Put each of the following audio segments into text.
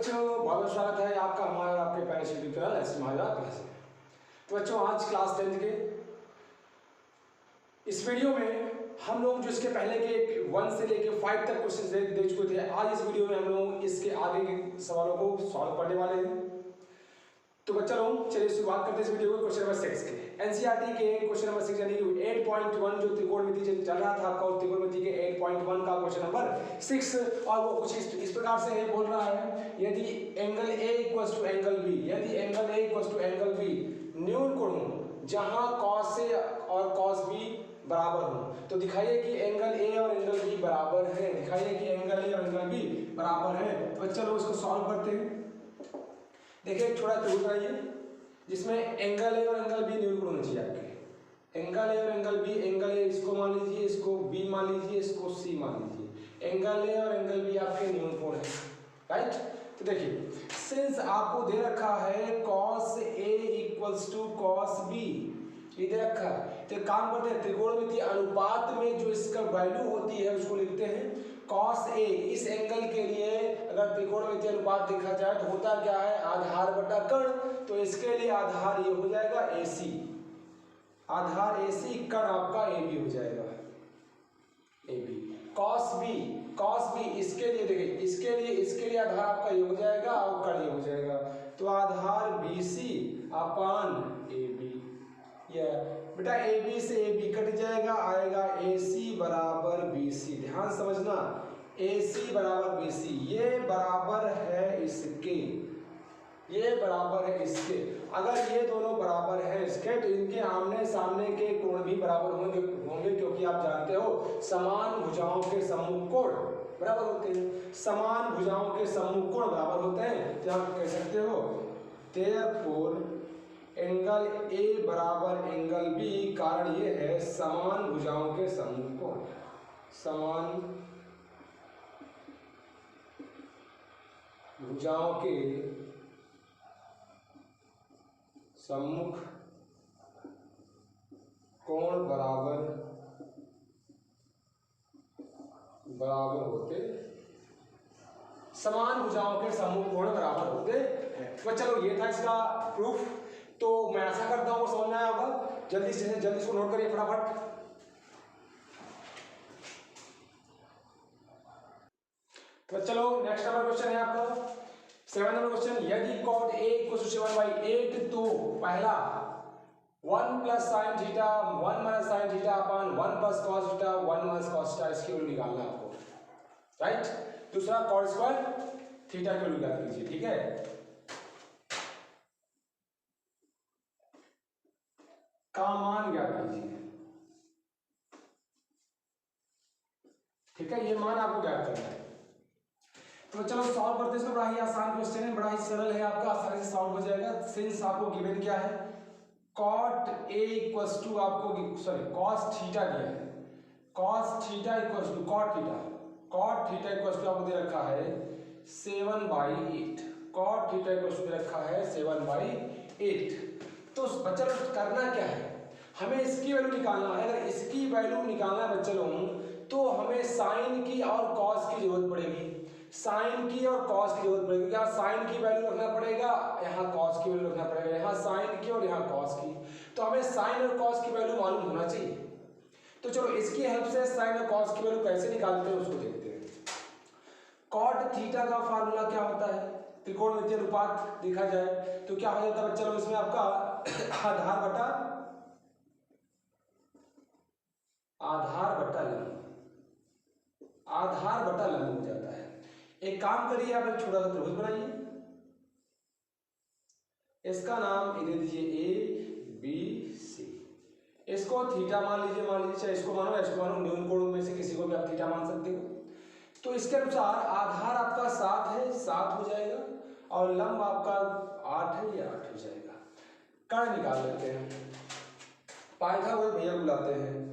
बच्चों बहुत बहुत स्वागत है आपका हमारे और आपके पेरेंट्स यूट्यूब चैनल एस महाराज क्लास में। तो बच्चों आज क्लास 10th के इस वीडियो में हम लोग जो इसके पहले के 1 से लेके 5 तक क्वेश्चन दे चुके थे, आज इस वीडियो में हम लोग इसके आगे के सवालों को सॉल्व करने वाले हैं। तो बच्चा लोग चलिए शुरुआत करते हैं इस वीडियो को क्वेश्चन नंबर 6 के। एनसीईआरटी के क्वेश्चन नंबर 6 यानी कि 8.1 जो त्रिकोणमिति चल रहा था आपका, उस त्रिकोणमिति के 8.1 का क्वेश्चन नंबर 6 और वो कुछ इस प्रकार से है, बोल रहा है यदि angle A equals to angle B, यदि angle A equals to angle B न्यून कोण हो जहां cos ए और cos बी बराबर हो, तो दिखाइए कि एंगल ए और एंगल बी बराबर है, दिखाइए कि एंगल ए और एंगल बी बराबर है। तो चलो इसको सॉल्व करते हैं। देखिए थोड़ा त्रिभुज बनाइए जिसमें एंगल ए और एंगल बी न्यून कोण होना चाहिए आपके। एंगल ए और एंगल बी, एंगल ए इसको मान लीजिए, इसको बी मान लीजिए, इसको सी मान लीजिए। एंगल ए और एंगल बी आपके न्यून कोण है, राइट। तो देखिए सिंस आपको दे रखा है cos A equals to cos B, ये दे रखा है, तो काम करते हैं त्रिकोणमिति अनुपात में जो इसका वैल्यू होती है उसको लिखते हैं cos ए। इस एंगल के लिए अगर त्रिकोणमिति अनुपात देखा जाए तो होता क्या है, आधार बटा कर्ण, तो इसके लिए आधार ये हो जाएगा AC, आधार AC, कर्ण आपका AB हो जाएगा, AB। cos b इसके लिए देखिए, इसके लिए आधार आपका ये हो जाएगा और कर्ण ये हो जाएगा, तो आधार BC अपान AB। बेटा AB से AB कट जाएगा, आएगा AC बराबर BC। ध्यान समझना, AC बराबर BC, ये बराबर है इसके, ये बराबर है इसके। अगर ये दोनों बराबर है इसके तो इनके आमने सामने के कोण भी बराबर होंगे क्योंकि आप जानते हो समान भुजाओं के सम्मुख कोण बराबर होते हैं, समान भुजाओं के सम्मुख कोण बराबर होते हैं। तो आप कह सकते हो देयरफॉर एंगल ए बराबर एंगल बी, कारण ये है समान भुजाओं के सम्मुख कोण, समान भुजाओं के सम्मुख कोण बराबर होते, समान भुजाओं के सम्मुख कोण बराबर होते हैं। तो चलो ये था इसका प्रूफ। तो मैं आशा करता हूँ समझ में आया होगा। जल्दी इसको नोट करिए फटाफट। तो चलो नेक्स्ट नंबर क्वेश्चन है आपका 7 नंबर क्वेश्चन। यदि cot a इक्वल टू 7/8, तो पहला 1 plus sine theta 1 minus sine theta upon 1 plus cos theta 1 minus cos theta, इसकी वैल्यू निकालना है आपको, राइट। दूसरा cot स्क्वायर थीटा की वैल्यू निकाल लीजिए, ठीक है। का मान ज्ञात कीजिए, ठीक है, ये मान आपको ज्ञात करना है। तो चलो सॉल्व करते हैं इसको। बड़ा ही आसान क्वेश्चन है, बड़ा ही सरल है, आपका आसानी से सॉल्व हो जाएगा। सिंस आपको गिवन क्या है, cot a इक्वल्स टू आपको cos थीटा दिया है, cos theta equals to cot theta equals to आपको दे रखा है 7/8, cot थीटा इक्वल्स टू दे रखा है 7/8। तो बच्चा लोग करना क्या है, हमें इसकी वैल्यू निकालना है। अगर इसकी वैल्यू निकालना है बच्चा लोग तो हमें साइन की और कॉस की जरूरत पड़ेगी, साइन की और कॉस की जरूरत पड़ेगी। यहाँ साइन की वैल्यू रखना पड़ेगा, यहाँ कॉस की वैल्यू रखना पड़ेगा, यहाँ साइन की और यहाँ कॉस की। तो हमें साइन और कॉस की वैल्यू मालूम होना चाहिए। तो चलो इसकी हेल्प से साइन और कॉस की वैल्यू कैसे निकालते हैं उसको देखते हैं। cot थीटा का फार्मूला क्या होता है, त्रिकोणमितीय अनुपात देखा जाए तो क्या हो जाता है बच्चा लोग, इसमें आपका आधार बटा लंब हो जाता है। एक काम करिए, आप एक छोटा सा त्रिभुज बनाइए, इसका नाम दे दीजिए ABC। इसको थीटा मान लीजिए, चाहे इसको मानो या इसको मानो, न्यून कोणों में से किसी को भी आप थीटा मान सकते हो। तो इसके अनुसार आधार आपका 7 है, 7 हो जाएगा, और लंब आपका 8 है, ये 8 हो जाएगा। कर्ण निकाल लेते हैं, पाइथागोरस भैया बुलाते हैं,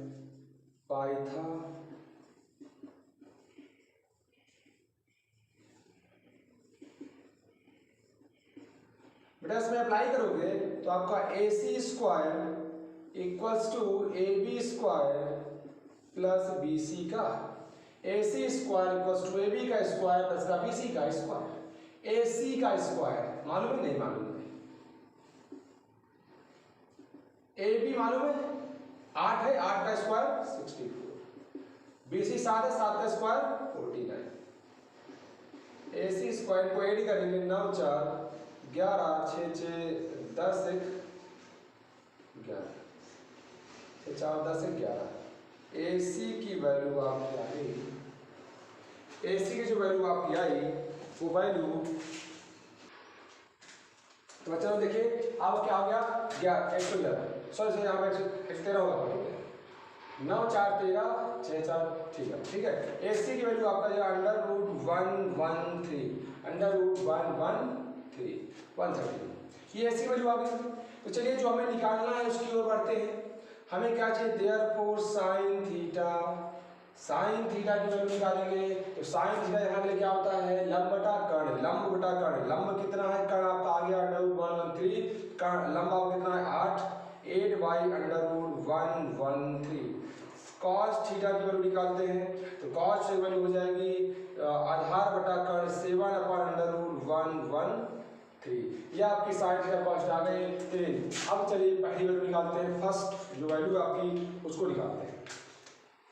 बेटा इसमें अप्लाई करोगे तो आपका AC square equals to AB square plus BC का, AC square equals to AB का स्क्वायर प्लस का BC का स्क्वायर। AC का स्क्वायर मालूम है? नहीं मालूम है। AB मालूम है? 8 है, 8 का स्क्वायर 64। BC 7 है, 7 का स्क्वायर 49। AC स्क्वायर को ऐड करेंगे 9 4 11 6 6 10 1 11 6 4 10 1 11। AC की वैल्यू आपकी आई, AC की जो वैल्यू आपकी आई वो वैल्यू, तो बच्चों देखिए अब क्या हो गया 111, सॉरी यहाँ पे 113 होगा, ठीक है। 9 4 13 6 4, ठीक है। AC की वैल्यू आपका जो √113, √113 ये AC की वैल्यू आ गई। तो चलिए जो हमें निकालना है उसकी ओर बढ़ते हैं। हमें क्या चाहिए? देयरफॉर साइन थीटा की वैल्यू निकालेंगे। तो साइन थीटा यहाँ के लिए क्या होता है? लंब बटा कर्ण, लंब बटा कर्ण। लंब कितना है? कर्ण आपका आ गया √113, कर्ण लंब आपका कितना है? 8 कॉस थीटा की वैल्यू निकालते हैं। तो कॉस की वैल्यू हो जाएगी आधार बटा कर्ण 7/√113। ये आपकी साइन थीटा कॉस्ट आ गई 3। अब चलिए पहली वैल्यू निकालते हैं, फर्स्ट जो वैल्यू आपकी उसको निकालते हैं।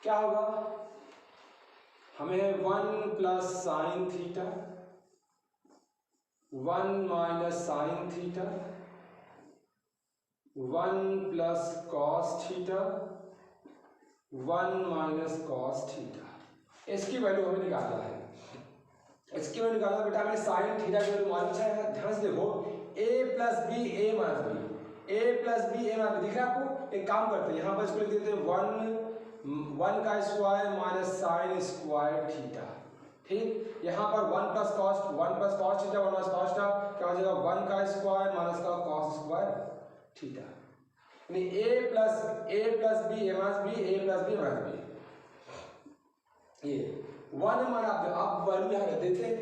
क्या होगा? हमें 1 plus sine theta 1 minus sine theta 1 plus cos theta 1 minus cos theta. इसकी वैल्यू हमें निकालना है। इसकी वैल्यू निकालना बेटा हमें साइन थीटा की वैल्यू मालूम है। ध्यान से देखो a plus B a minus B, a plus B a minus B, दिख रहा है आपको? एक काम करते हैं यहाँ पर इसको लिख देते हैं 1 का square minus sine square theta, ठीक। यहाँ पर 1 plus cos theta 1 minus cos theta क्या हो जाएगा? 1 का स्क्वायर माइनस का कॉस स्क्वायर थीटा, यानी a plus B a minus B, a plus B minus B. ये 1 माना आप वैल्यू यहाँ रख देते हैं।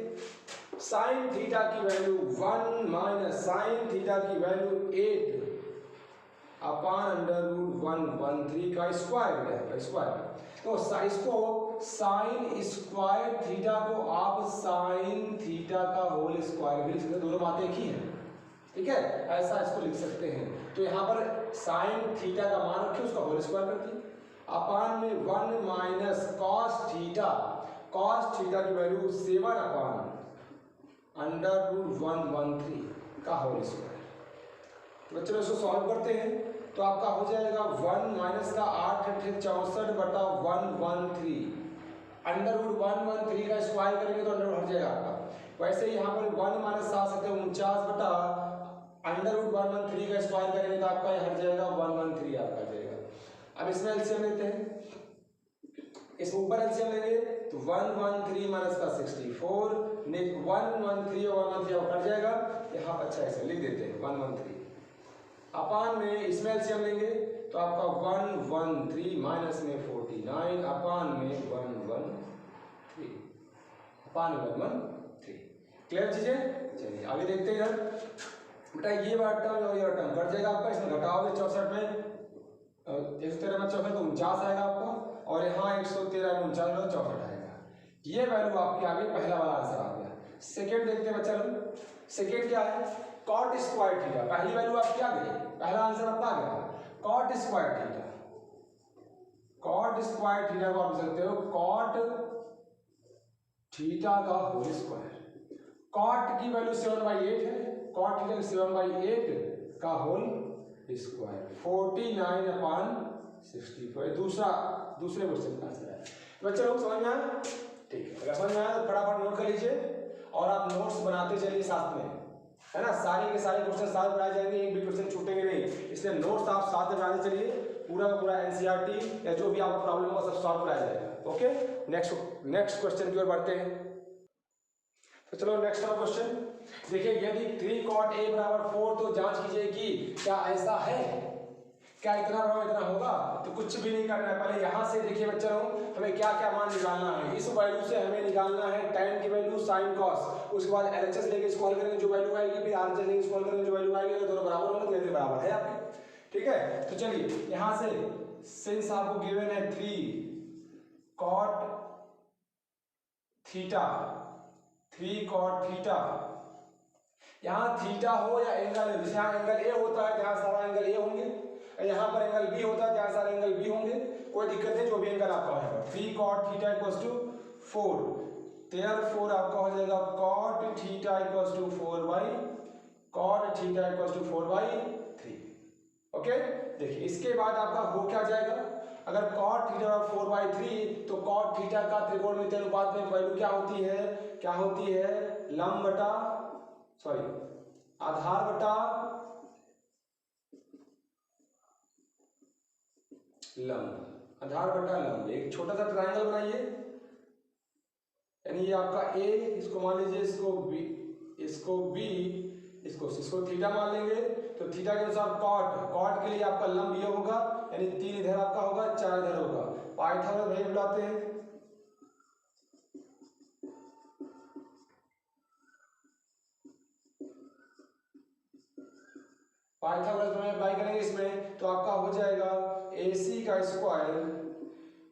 साइन थीटा की वैल्यू 1 माइनस साइन थीटा की वैल्यू 8 अपान √113 का स्क्वायर है, स्क्वायर। तो इसको साइन स्क्वायर थीटा को आप साइन थीटा का होल स्क्वायर भी लिख सकते हैं, दोनों बातें एक ही हैं, ठीक है। ऐसा इसको लिख सकते हैं। तो यहाँ पर साइन थीटा का मान रखिए, उसका होल स्क्वायर कर दिए, अपान में 1 माइनस कॉस थीटा की वैल्यू 7 अपान √113 का होल स्क्वायर। तो बच्चों इसको सॉल्व करते हैं तो आपका हो जाएगा 1 माइनस का 8 64/113, √113 का स्क्वायर करेंगे तो अंडर हट जाएगा आपका। वैसे ही यहाँ पर 1 माइनस 7 बटा √113 का स्क्वायर करेंगे तो आपका हट जाएगा 113 आपका आ जाएगा। अब इसमें एलसीएम लेते हैं, इस ऊपर एलसीएम लेंगे तो 113 माइनस का 64, 113 और 113 कट जाएगा यहाँ पर। अच्छा ऐसे लिख देते हैं 113 अपान में इसमें एलसीएम लेंगे तो आपका 113 माइनस में 49 अपान में 113 अपान 113। क्लियर चीजें? चलिए आगे देखते हैं इधर। बेटा ये वाला टर्म और ये वाला टर्म कट जाएगा आपका, इसमें घटाओगे 64 में 113 में 64 तो 49 आएगा आपका, और यहाँ 113 में 49 में 64 आएगा। ये वैल्यू आपके आगे पहला वाला आंसर आ गया। सेकेंड देखते हैं बच्चा लोग। सेकेंड क्या है? Cot square theta. पहली वैल्यू आपकी आ गई, पहला आंसर आपका आ गया cot square theta. Cot square theta को आप लिख सकते हो कॉट थीटा का होल स्क्वायर। कॉट की वैल्यू 7/8 है, कॉट थीटा 7/8 का होल स्क्वायर 49 अपान 64। दूसरे क्वेश्चन का आंसर है। बच्चे लोग समझ में आया? ठीक है, अगर समझ में आया तो फटाफट नोट कर लीजिए और आप नोट्स बनाते चलिए साथ में, है ना। सारे के सारे क्वेश्चन साथ बनाए जाएंगे, एक भी क्वेश्चन छूटेंगे नहीं, इसलिए नोट्स आप साथ में बनाते चलिए। पूरा का पूरा एनसीईआरटी या जो भी आपको प्रॉब्लम होगा सब सॉल्व कराया जाएगा। ओके, नेक्स्ट क्वेश्चन की ओर बढ़ते हैं। तो चलो नेक्स्ट वाला क्वेश्चन देखिए। यदि 3 cot a = 4 तो जांच कीजिए कि क्या ऐसा है, क्या इतना बराबर इतना होगा। तो कुछ भी नहीं करना है, पहले यहाँ से देखिए बच्चों हमें क्या क्या मान निकालना है। इस वैल्यू से हमें निकालना है tan की वैल्यू, sin cos, उसके बाद LHS लेके इसको हल करेंगे जो वैल्यू आएगी, फिर RHS लेके इसको हल करेंगे जो वैल्यू आएगी, दोनों बराबर होंगे तो बराबर है आपके, ठीक है। तो चलिए यहाँ से सिंस आपको गिवन है 3 cot थीटा यहाँ थीटा हो या एंगल हो, जैसे यहाँ एंगल ए होता है जहाँ सारा एंगल ए होंगे, यहाँ पर एंगल बी होता है जहाँ सारे एंगल बी होंगे, कोई दिक्कत नहीं, जो भी एंगल आपका है 3 cot theta equals to 4, therefore आपका हो जाएगा cot theta equals to 4/3। Okay, देखिए इसके बाद आपका हो क्या जाएगा, अगर cot थीटा और 4/3 तो cot थीटा का त्रिकोणमितीय अनुपात में वैल्यू क्या होती है लंब बटा आधार बटा लंब। एक छोटा सा ट्रायंगल बनाइए, यानी ये आपका ए, इसको मान लीजिए, इसको बी, इसको थीटा मान लेंगे, तो थीटा के अनुसार कॉट के लिए आपका लंब ये होगा, यानी 3 इधर आपका होगा, 4 इधर होगा। पाइथागोरस भाई बुलाते हैं, पाइथागोरस में अप्लाई करेंगे इसमें, तो आपका हो जाएगा AC का स्क्वायर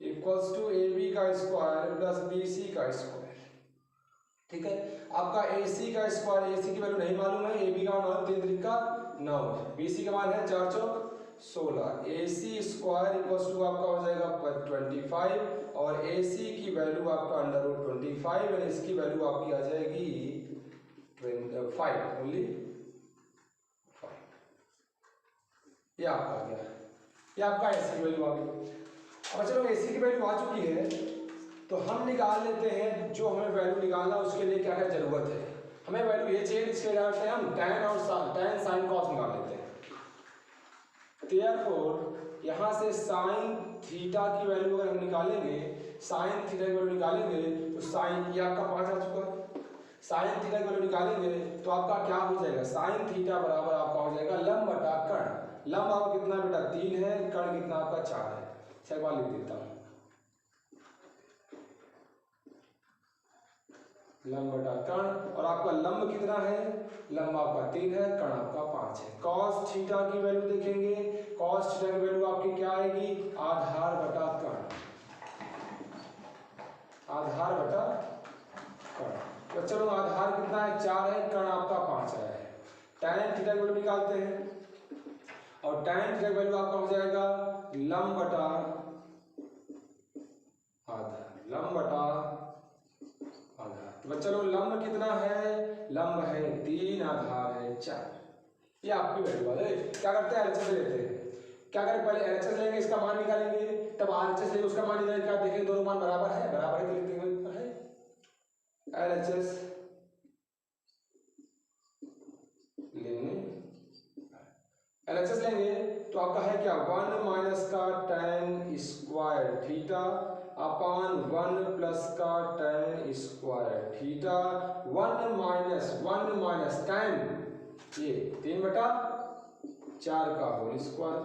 इक्वल्स टू AB का स्क्वायर प्लस BC का स्क्वायर। ठीक है, आपका AC का स्क्वायर, AC की वैल्यू नहीं मालूम है, AB का मान 3 3 का 9, BC का मान है 4 4 16, AC स्क्वायर इक्वल्स टू आपका हो जाएगा 25 और AC की वैल्यू आपका √25 और इसकी वैल्यू आपकी आ जाएगी 5 ओनली 5। ये आपका आ गया, ये आपका AC की वैल्यू आ गई। अब चलो AC की वैल्यू आ चुकी है, तो हम निकाल लेते हैं जो हमें वैल्यू निकालना उसके लिए क्या क्या जरूरत है। हमें वैल्यू ये चाहिए, इसके लिए हम tan और tan sin cos निकाल लेते हैं। देयरफॉर यहाँ से sin थीटा की वैल्यू अगर हम निकालेंगे, sin थीटा की वैल्यू निकालेंगे तो sin, ये आपका 5 आ चुका है, sin थीटा की वैल्यू निकालेंगे तो आपका क्या हो जाएगा, sin थीटा बराबर आपका हो जाएगा लंब बटा कर्ण। लंब आपका कितना बेटा 3 है, कर्ण कितना आपका 4 है। चलो लिख देता हूँ, लंब बटा कर्ण, और आपका लंब कितना है, लंब आपका 3 है, कर्ण आपका 5 है। cos थीटा की वैल्यू देखेंगे, cos थीटा की वैल्यू आपकी क्या आएगी, आधार बटा कर्ण, आधार बटा कर्ण। तो चलो आधार कितना है 4 है, कर्ण आपका 5 है। tan थीटा की वैल्यू निकालते हैं, और tan थीटा की वैल्यू आपका हो जाएगा लंब बटा आधार, लंब बटा आधार। तो चलो लंब कितना है, लंब है 3, आधार है 4। ये आपकी वैल्यू है। क्या करते हैं, LHS लेते हैं, क्या करें, पहले LHS लेंगे, इसका मान निकालेंगे, तब RHS लेंगे, उसका मान निकालेंगे, क्या देखेंगे दोनों मान बराबर है तो लिखते हैं LHS लेंगे, LHS लेंगे तो आपका है क्या 1 माइनस का tan square theta upon 1 plus का tan square theta, 1 minus tan ये 3/4 का होल स्क्वायर,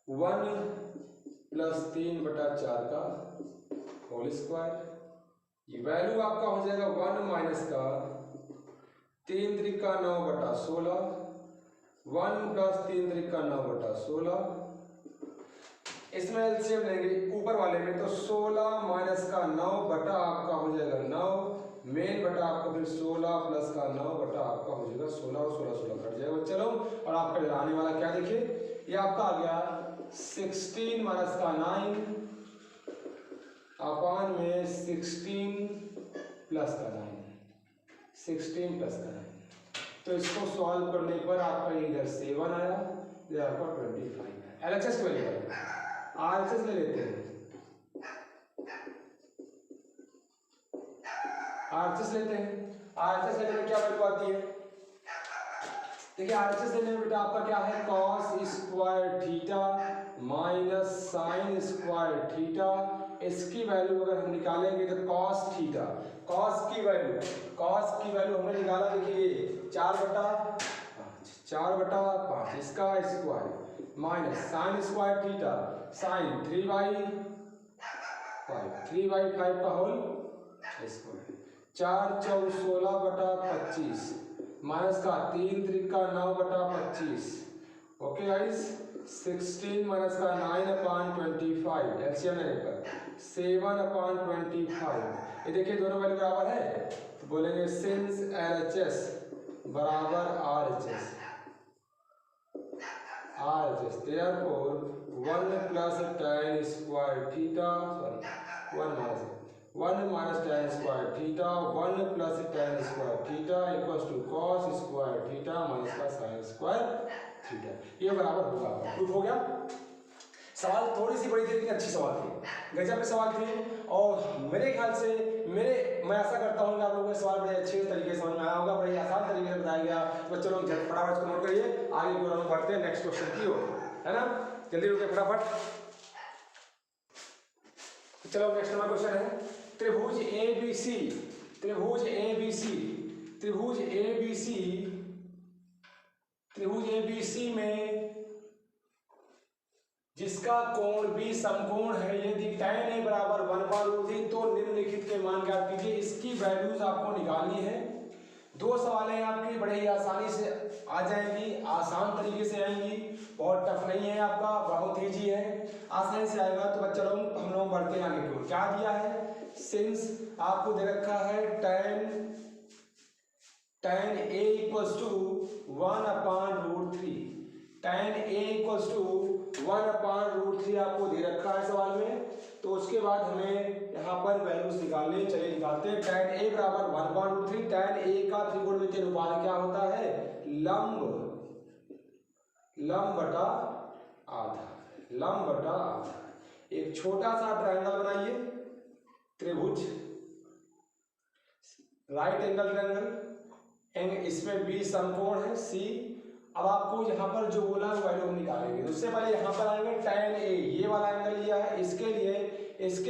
1 प्लस 3/4 का होल स्क्वायर। ये वैल्यू आपका हो जाएगा 1 माइनस का 3 त्रिका 9/16, 1 प्लस 3 त्रिका 9/16, इसमें एलसीएम लेंगे ऊपर वाले में, तो 16 माइनस का 9 बटा आपका हो जाएगा 9, मेन बटा आपका फिर 16 प्लस का 9 बटा आपका हो जाएगा 16 और 16 16 कट जाएगा। चलो, और आपका आने वाला क्या देखिए, ये आपका आ गया 16 माइनस का 9 अपान में 16 प्लस का 9, 16 प्लस का 9। तो इसको सॉल्व करने पर आपका इधर 7 आया, इधर आपका 25 है। LHS को ले RHS ले लेते हैं, RHS लेते हैं, RHS लेने में क्या वैल्यू आती है, देखिए RHS लेने में बेटा आपका क्या है cos square theta minus sine square theta, इसकी वैल्यू अगर हम निकालेंगे तो cos थीटा, cos की वैल्यू हमने निकाला, देखिए 4/5 इसका square minus sine square theta sine 3/5 का होल स्क्वायर, 4 चौक 16/25 माइनस का 3 त्रिका 9/25। ओके गाइस, 16 माइनस का 9/25 एलसीएम लेने पर 7/25। ये देखिए दोनों वैल्यू बराबर है, तो बोलेंगे सिंस LHS बराबर RHS। Therefore 1 plus tan square theta, sorry 1 minus tan square theta, 1 plus tan square theta equals to cos square theta minus का sin square theta, ये बराबर होगा। प्रूफ हो गया। सवाल थोड़ी सी बड़ी थी लेकिन अच्छी सवाल थी, गजब के सवाल थे। और मेरे ख्याल से मैं ऐसा करता हूँ कि आप लोगों को सवाल बड़े अच्छे तरीके से समझ में आया होगा, बड़े आसान तरीके से बताया गया। तो चलो फटाफट इसको नोट करिए, आगे की ओर बढ़ते हैं नेक्स्ट क्वेश्चन की ओर, है ना। जल्दी रुके फटाफट। चलो नेक्स्ट नंबर क्वेश्चन है त्रिभुज ABC, त्रिभुज ABC में जिसका कोण B समकोण है, यदि tan A बराबर 1/√3 तो निम्नलिखित के मान ज्ञात कीजिए। इसकी वैल्यूज आपको निकालनी है। दो सवाल हैं आपकी, बड़े ही आसानी से आ जाएंगी, आसान तरीके से आएंगी, बहुत टफ नहीं है आपका, बहुत ईजी है, आसानी से आएगा। तो बच्चा लोग हम लोग बढ़ते हैं आगे की ओर। क्या दिया है, सिंस आपको दे रखा है tan A equals to 1/√3, tan A equals to 1/√3 आपको दे रखा है सवाल में। तो उसके बाद हमें यहाँ पर वैल्यूज निकालने, चलिए निकालते हैं। tan A बराबर 1/√3, tan A का त्रिकोणमितीय अनुपात क्या होता है, लंब बटा आधा। एक छोटा सा ट्रायंगल बनाइए, त्रिभुज, राइट एंगल ट्रायंगल, इसमें B समकोण है C। अब आपको यहाँ पर जो बोला है वैल्यू हम निकालेंगे। तो उससे पहले यहाँ पर आएंगे tan A, ये वाला एंगल लिया है, इसके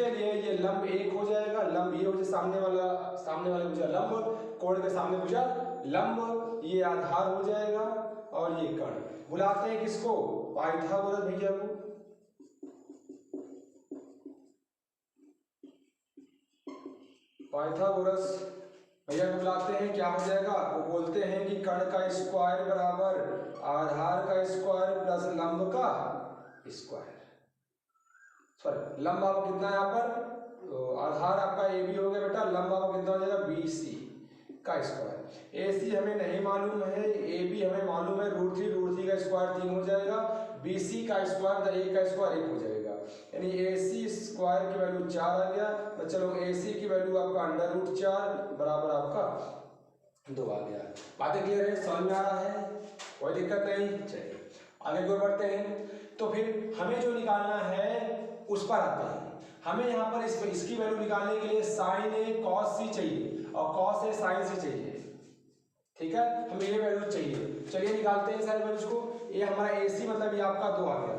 लिए ये लंब 1 हो जाएगा, लंब ये हो जाए, सामने वाले भुजा लंब, कोण के सामने भुजा लंब, ये आधार हो जाएगा और ये कर्ण। बुलाते हैं किसको, पाइथागोरस भैया को। पाइथागोरस भैया को बुलाते हैं, क्या हो जाएगा, वो बोलते हैं कि कर्ण का स्क्वायर बराबर आधार का स्क्वायर प्लस लंब का स्क्वायर। सॉरी, लंब आपका कितना है यहाँ पर, तो आधार आपका AB हो गया बेटा, लंब आपका कितना हो जाएगा BC का स्क्वायर। AC हमें नहीं मालूम है, AB हमें मालूम है √3 का स्क्वायर 3 हो जाएगा, BC का स्क्वायर A का स्क्वायर 1 हो जाएगा, यानी AC स्क्वायर की वैल्यू 4 आ गया। तो चलो AC की वैल्यू आपका √4 बराबर आपका 2 आ गया। बातें क्लियर है, समझ में आ रहा है, कोई दिक्कत नहीं। चलिए आगे को बढ़ते हैं। तो फिर हमें जो निकालना है उस पर आते हैं। हमें यहाँ पर इसकी वैल्यू निकालने के लिए sin A cos C चाहिए और cos A sin C चाहिए, ठीक है, हमें ये वैल्यू चाहिए। चलिए निकालते हैं सारी वैल्यूज को। ये हमारा AC मतलब ये आपका 2 आ गया,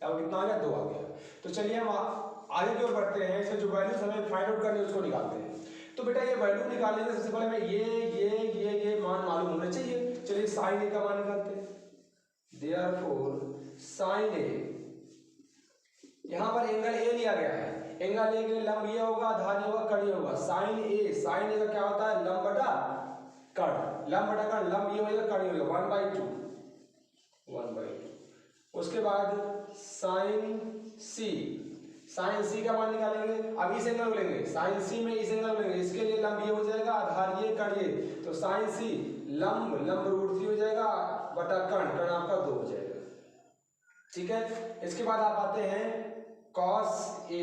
अब कितना आ गया, 2 आ गया। तो चलिए हम आगे की ओर बढ़ते हैं, इसमें जो वैल्यूज हमें फाइंड आउट करनी है उसको निकालते हैं। तो बेटा ये वैल्यू निकालने से सबसे पहले हमें ये मान मालूम होना चाहिए। चलिए sin A का मान निकालते हैं। Therefore sin A, यहाँ पर एंगल A लिया गया है, एंगल A के लिए लंब ये होगा, आधार ये होगा, कर्ण ये होगा। sin A का क्या होता है, लंब बटा कर्ण, लंब ये होगा, कर्ण ये होगा, 1/2। उसके बाद sin C का मान निकालेंगे। अब इस एंगल को लेंगे, sin C में इस एंगल को लेंगे, इसके लिए लंब ये हो जाएगा, आधार ये, कर्ण ये, तो sin C लंब √3 हो जाएगा बटा कर्ण आपका 2 हो जाएगा, ठीक है। इसके बाद आप आते हैं cos A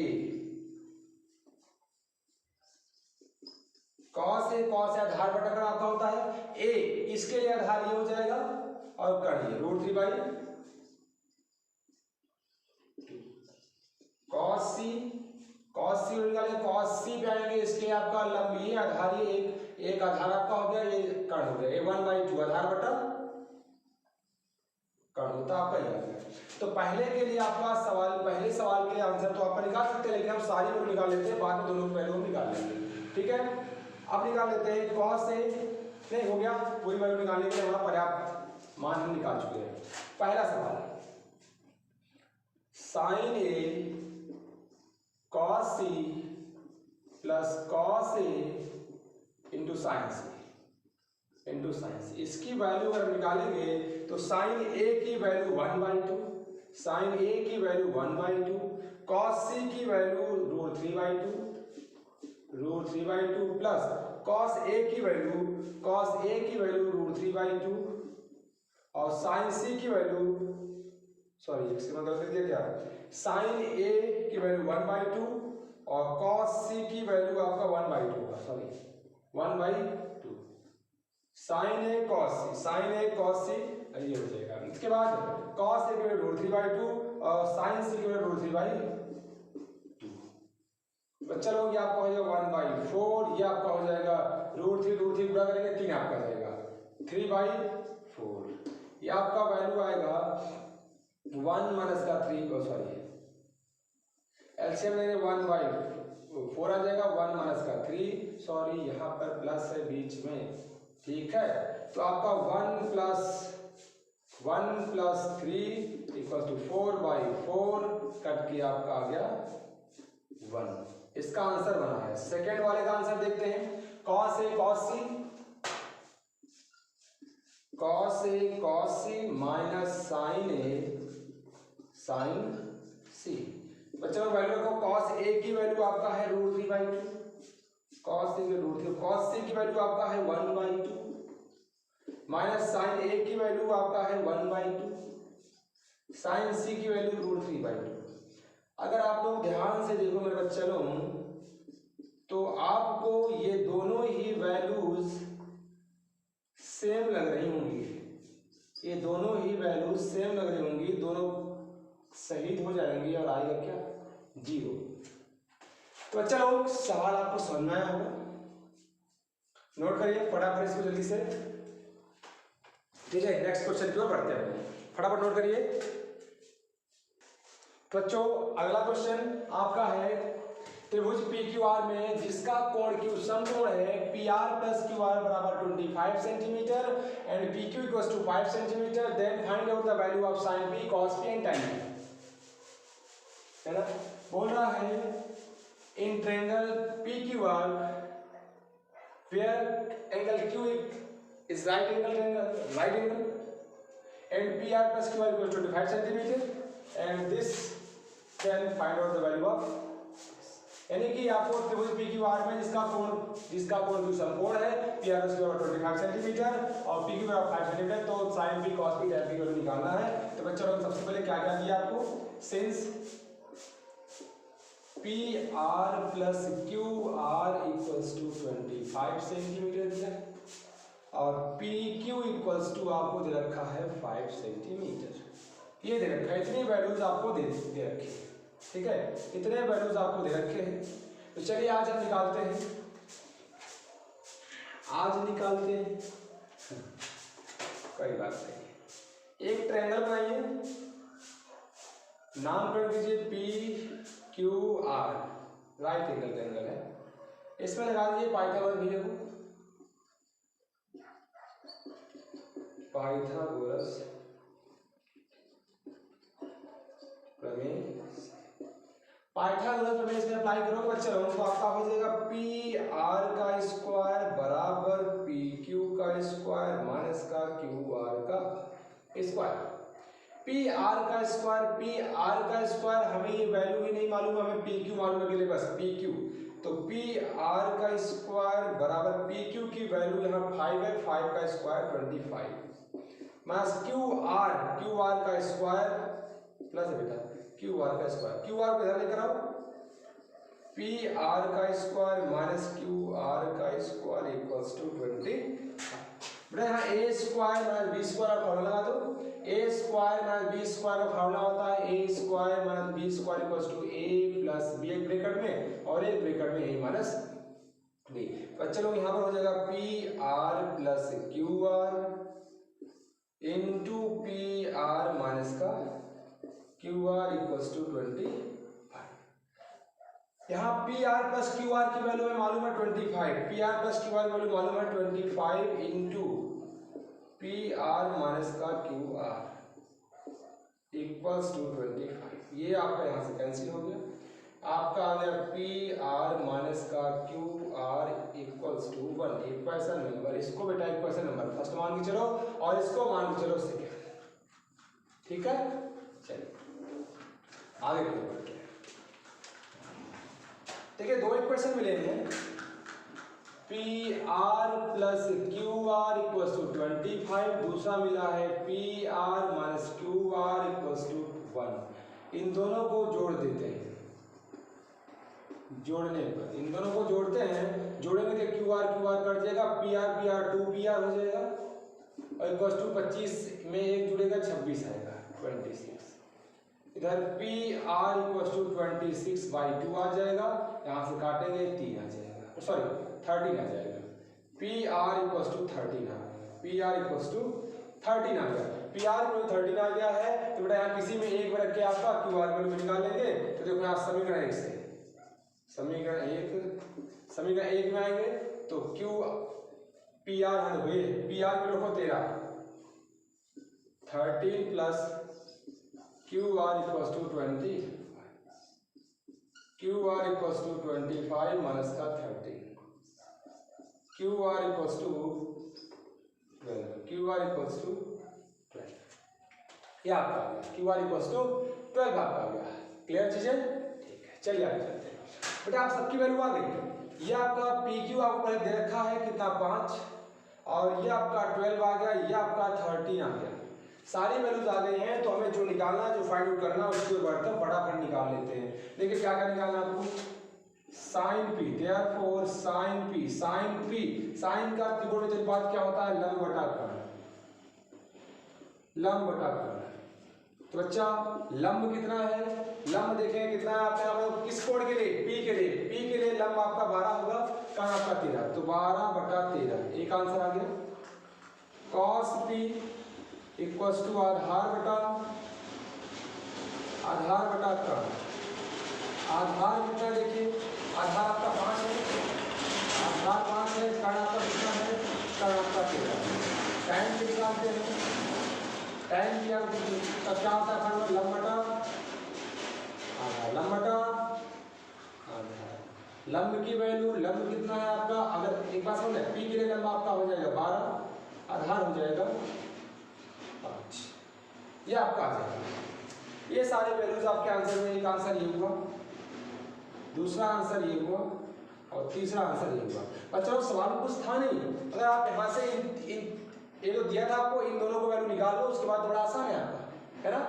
आधार बटा कर्ण आपका होता है A, इसके लिए आधार ये हो जाएगा और कर्ण ये √3/2। cos C निकालेंगे, cos C पे आएंगे, इसके लिए आपका लंब ये, आधार ये, एक आधार आपका हो गया, ये कर्ण हो गया, ये 1/2 आधार बटा कर्ण होता है आपका ये। तो पहले के लिए आपका पहले सवाल के आंसर तो आप निकाल सकते हैं, लेकिन हम सारी वैल्यू निकाल लेते हैं, बाद में दोनों वैल्यू हम निकाल लेंगे, ठीक है। अब निकाल लेते हैं cos A, नहीं हो गया, पूरी वैल्यू निकालने के लिए हमारा पर्याप्त मान हम निकाल चुके हैं। पहला सवाल, sin A cos C plus cos A into sin C, इसकी वैल्यू अगर निकालेंगे तो sin A की वैल्यू 1/2, cos C की वैल्यू √3/2 प्लस cos A की वैल्यू √3/2 3/2 और साइन सी की वैल्यू, सॉरी इसके में गलत कर दिया क्या, साइन ए की वैल्यू 1/2 और कॉस सी की वैल्यू आपका 1/2 होगा, सॉरी 1/2 साइन ए कॉस सी, साइन ए कॉस सी ये हो जाएगा। इसके बाद कॉस ए की वैल्यू √3/2 और साइन सी की वैल्यू √3/2। बच्चा लोग ये आपका हो जाएगा 1/4, ये आपका हो जाएगा √3 पूरा करेंगे 3 आपका जाएगा 3/4। ये आपका वैल्यू आएगा 1 माइनस का 3, सॉरी एलसीएम लेंगे 1/4 आ जाएगा, 1 माइनस का 3, सॉरी यहाँ पर प्लस है बीच में, ठीक है। तो आपका 1 प्लस 3 इक्वल टू 4/4 कट के आपका आ गया 1। इसका आंसर बना है। सेकेंड वाले का आंसर देखते हैं। Cos A cos C minus sign A sign सी। बच्चों वैल्यू रखो, कॉस ए की वैल्यू आपका है √3/2, कॉस ए की √3, कॉस सी की वैल्यू आपका है 1/2 माइनस साइन ए की वैल्यू आपका है 1/2, साइन सी की वैल्यू √3/2। अगर आप लोग ध्यान से देखो मेरे बच्चे लोग, तो आपको ये दोनों ही वैल्यूज सेम लग रही होंगी, ये दोनों ही वैल्यूज सेम लग रही होंगी, दोनों सही हो जाएंगी और आएगा क्या 0। तो बच्चा लोग सवाल आपको समझ में आया होगा, नोट करिए फटाफट इसको जल्दी से, ठीक है। नेक्स्ट क्वेश्चन की ओर बढ़ते हैं, फटाफट नोट करिए। तो बच्चों अगला क्वेश्चन आपका है, त्रिभुज PQR में जिसका कोण Q समकोण है PR + QR बराबर 25 centimetre and PQ equals to 5 centimetre, then find out the value of sin P cos P and tan P, है ना। बोल रहा है इन triangle PQR where angle Q is right angle and PR + QR equals to 25 centimeter and this can find out the value of, यानी कि आपको त्रिभुज PQR में जिसका कोण Q समकोण है, PR + QR 25 सेंटीमीटर और PQ 5 सेंटीमीटर, तो sin P cos P tan P को निकालना है। तो बच्चों सबसे पहले क्या क्या दिया आपको, since PR + QR equals to 25 centimetre दिया और PQ इक्वल्स टू आपको दे रखा है 5 सेंटीमीटर, ये दे रखा है। इतनी वैल्यूज आपको दे रखी है, ठीक है, इतने वैल्यूज आपको दे रखे हैं। तो चलिए आज हम निकालते हैं, कोई बात नहीं। एक ट्रायंगल बनाइए, नामकरण कीजिए PQR, राइट एंगल ट्रायंगल है। इसमें लगा दीजिए पाइथागोरस भैया को, पाइथागोरस प्रमेय, पाइथागोरस प्रमेय इसमें अप्लाई करोगे बच्चे लोगों को आपका हो जाएगा PR का स्क्वायर बराबर PQ का स्क्वायर माइनस का QR का स्क्वायर। PR का स्क्वायर हमें ये वैल्यू ही नहीं मालूम, हमें PQ मालूम है, के लिए बस PQ, तो PR का स्क्वायर बराबर PQ की वैल्यू यहाँ 5 है, 5 का स्क्वायर 25 माइनस QR का स्क्वायर प्लस है बेटा QR का स्क्वायर, QR को इधर लेकर आओ, PR का स्क्वायर माइनस QR का स्क्वायर इक्वल्स टू 20। बेटा यहाँ A square minus B square का फॉर्मूला लगा दो, A square minus B square का फॉर्मूला होता है A square minus B square equals to A plus B, एक ब्रैकेट में और एक ब्रैकेट में A माइनस B। तो चलो यहाँ पर हो जाएगा PR plus QR into PR minus का QR इक्वल्स टू 25। यहाँ PR प्लस QR की वैल्यू हमें मालूम है 25, PR प्लस QR की वैल्यू मालूम है 25 इंटू PR माइनस का QR इक्वल्स टू 25। ये आपका यहाँ से कैंसिल हो गया, आपका आ गया PR माइनस का QR equals to 1। Equation number, इसको बेटा इक्वेशन नंबर फर्स्ट मान के चलो और इसको मान के चलो सेकेंड, ठीक है। चलिए आगे बढ़ते हैं। देखिए दो इक्वेशन मिले हैं, P R plus Q R equals to 25, दूसरा मिला है P R minus Q R equals to 1। इन दोनों को जोड़ देते हैं, जोड़ने पर इन दोनों को जोड़ते हैं, जोड़ेंगे तो क्यू आर कट जाएगा, पी आर 2 पी आर हो जाएगा और इक्वल्स टू 25 में एक जुड़ेगा 26 आएगा 26। इधर पी आर इक्वल्स टू 26/2 आ जाएगा, यहाँ से काटेंगे 3 आ जाएगा, सॉरी 13 आ जाएगा। पी आर इक्वल्स टू 13 आ गया, पी आर इक्वल्स टू 13 आ गया, पी आर को 13 आ गया है तो बेटा यहाँ किसी में एक में रख के आपका क्यू आर वैल्यू निकाल लेंगे। तो देखो यहाँ समीकरण 1 से समीकरण 1 में आएंगे तो क्यू पी आर है हुए, पी आर को रखो 13 plus Q R equals to 20, Q R equals to 25 minus का 13, Q R equals to 12, Q R equals to 12, ये आपका आ गया, क्यू आर इक्वल्स टू 12 आपका आ गया। क्लियर चीजें? ठीक है, चलिए आगे चलते हैं। बेटा आप सबकी वैल्यू आ गई। ये आपका पी क्यू आपको पहले दे रखा है कितना 5, और ये आपका 12 आ गया, ये आपका 13 आ गया, सारी वैल्यूज आ गई हैं। तो हमें जो निकालना है, जो फाइंड आउट करना है, उसको फटाफट निकाल लेते हैं। देखिए क्या क्या निकालना है आपको, sine P, therefore sine P, sine का त्रिकोणमितीय अनुपात क्या होता है, लंब बटा कर्ण, लंब बटा कर्ण। तो बच्चा लंब कितना है, लंब देखें कितना है आपके यहाँ, किस कोण के लिए, पी के लिए, पी के लिए लंब आपका 12 होगा, कर्ण आपका 13, तो 12/13 एक आंसर आ गया। कॉस पी इक्वल्स टू आधार बटा कर्ण, आधार कितना देखिए, आधार आपका 5 है, आधार 5 है, कर्ण आपका कितना है, कर्ण आपका 13। टाइम निकालते हैं, टाइम किया तो क्या होता है, कर्ण लंब बटा आधार, लंब बटा आधार, लंब की वैल्यू, लंब कितना है आपका, अगर एक बात समझ, पी के लिए लंब आपका हो जाएगा 12, आधार हो जाएगा 5, ये आपका आ जाएगा। ये सारे वैल्यूज आपके आंसर में, एक आंसर ये हुआ, दूसरा आंसर ये हुआ और तीसरा आंसर ये हुआ। बच्चों सवाल कुछ था नहीं, अगर आप यहाँ से ये जो दिया था आपको, इन दोनों को वैल्यू निकाल लो, उसके बाद बड़ा आसान है आपका, है ना।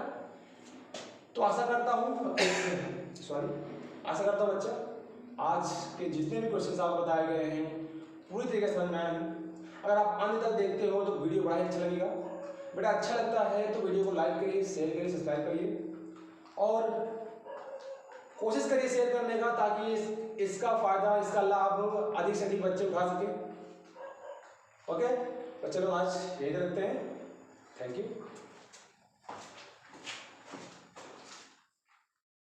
तो आशा करता हूँ आशा करता हूँ बच्चा आज के जितने भी क्वेश्चन आपको बताए गए हैं पूरी तरीके से समझ में आए हैं। अगर आप अंत तक देखते हो तो वीडियो बड़ा ही अच्छा लगेगा। बेटा अच्छा लगता है तो वीडियो को लाइक करिए, शेयर करिए, सब्सक्राइब करिए और कोशिश करिए शेयर करने का, ताकि इसका फायदा, इसका लाभ अधिक से अधिक बच्चे उठा सके। ओके, तो चलो आज यही रखते हैं। Thank you.